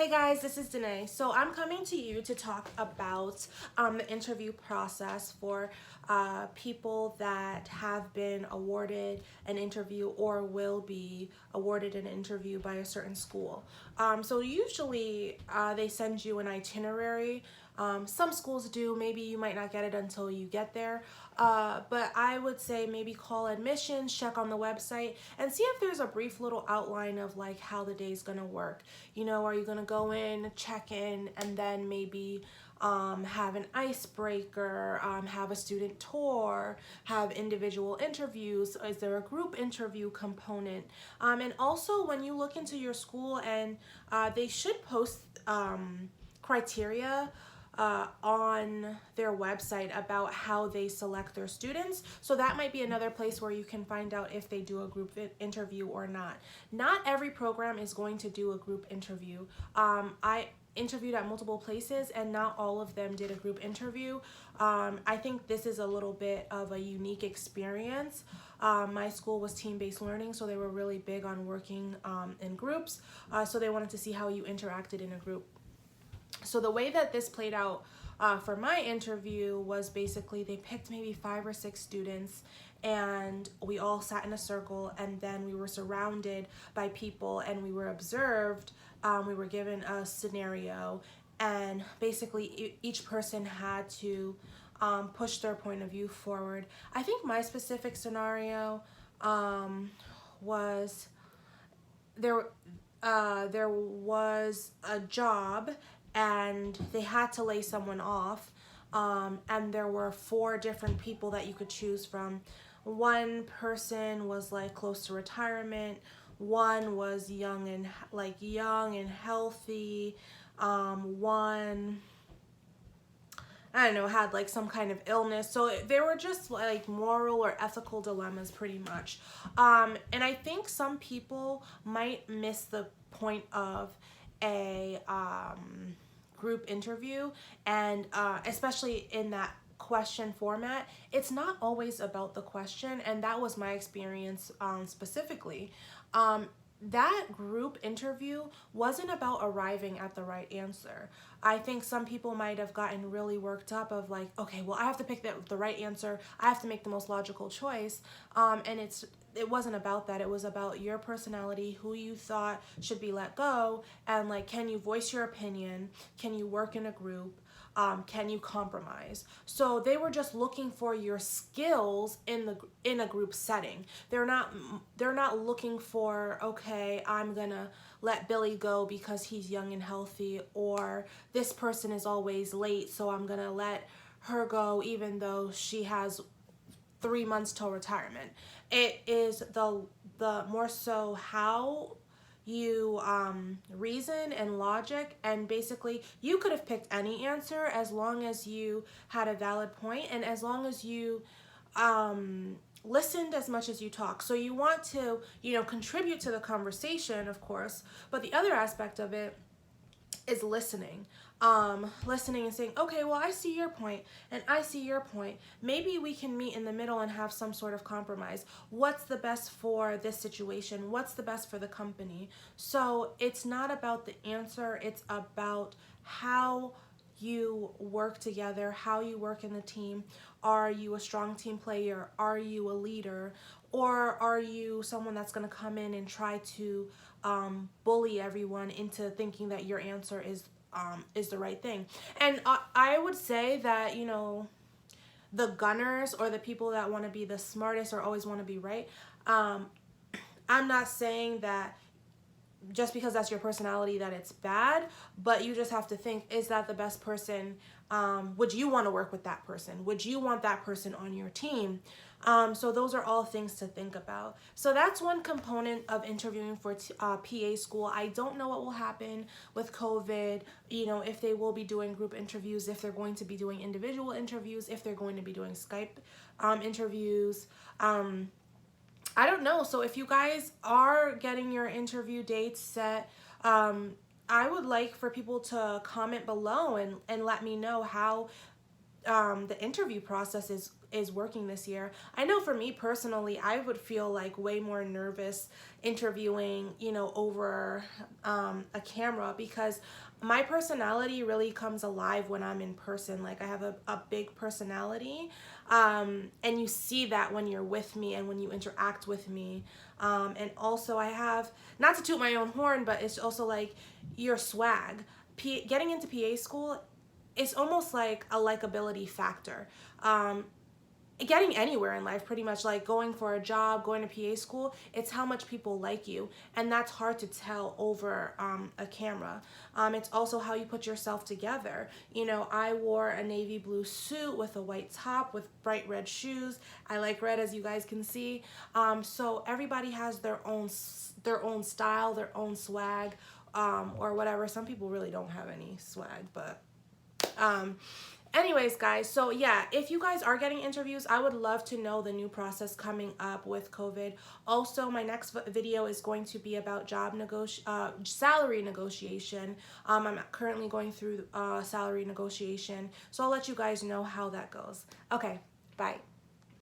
Hey guys, this is Danae. So I'm coming to you to talk about the interview process for people that have been awarded an interview or will be awarded an interview by a certain school. So usually they send you an itinerary. Some schools do, maybe you might not get it until you get there. But I would say maybe call admissions, check on the website, and see if there's a brief little outline of like how the day's gonna work. You know, are you gonna go in, check in, and then maybe have an icebreaker, have a student tour, have individual interviews? Is there a group interview component? And also when you look into your school, and they should post criteria on their website about how they select their students. So that might be another place where you can find out if they do a group interview or not. Not every program is going to do a group interview. I interviewed at multiple places and not all of them did a group interview. I think this is a little bit of a unique experience. My school was team-based learning, so they were really big on working in groups. So they wanted to see how you interacted in a group. So the way that this played out for my interview was basically they picked maybe 5 or 6 students, and we all sat in a circle, and then we were surrounded by people and we were observed. We were given a scenario, and basically each person had to push their point of view forward. I think my specific scenario was there was a job and they had to lay someone off, and there were 4 different people that you could choose from. One person was like close to retirement, one was young and healthy, one, I don't know, had like some kind of illness. So they were just like moral or ethical dilemmas pretty much. And I think some people might miss the point of a group interview, and especially in that question format, it's not always about the question, and that was my experience specifically. That group interview wasn't about arriving at the right answer. I think some people might have gotten really worked up of like, okay, well, I have to pick the right answer. I have to make the most logical choice. And it wasn't about that. It was about your personality, who you thought should be let go, and like, can you voice your opinion? Can you work in a group? Can you compromise? So they were just looking for your skills in a group setting. They're not looking for, okay, I'm gonna let Billy go because he's young and healthy, or this person is always late, so I'm gonna let her go even though she has 3 months till retirement. It is the more so how you reason and logic, and basically you could have picked any answer as long as you had a valid point and as long as you listened as much as you talk. So you want to, contribute to the conversation, of course, but the other aspect of it is listening. Listening and saying, okay, well, I see your point and I see your point. Maybe we can meet in the middle and have some sort of compromise. What's the best for this situation? What's the best for the company? So it's not about the answer, it's about how you work together, how you work in the team. Are you a strong team player? Are you a leader? Or are you someone that's going to come in and try to bully everyone into thinking that your answer is the right thing? And I would say that, the gunners or the people that want to be the smartest or always want to be right, I'm not saying that just because that's your personality that it's bad, but you just have to think, is that the best person? Would you want to work with that person? Would you want that person on your team? So those are all things to think about. So that's one component of interviewing for PA school. I don't know what will happen with COVID, if they will be doing group interviews, if they're going to be doing individual interviews, if they're going to be doing Skype interviews. I don't know. So if you guys are getting your interview dates set, I would like for people to comment below and let me know how the interview process is working this year. I know for me personally, I would feel like way more nervous interviewing, you know, over a camera, because my personality really comes alive when I'm in person. Like I have a big personality, and you see that when you're with me and when you interact with me. And also I have, not to toot my own horn, but it's also like your swag. Getting into PA school, it's almost like a likability factor. Getting anywhere in life, pretty much, like going for a job, going to PA school, it's how much people like you, and that's hard to tell over a camera. It's also how you put yourself together. You know, I wore a navy blue suit with a white top with bright red shoes. I like red, as you guys can see. So everybody has their own style, their own swag, or whatever. Some people really don't have any swag, but anyways, guys, so yeah, if you guys are getting interviews, I would love to know the new process coming up with COVID. Also, my next video is going to be about salary negotiation. I'm currently going through salary negotiation, so I'll let you guys know how that goes. Okay, bye.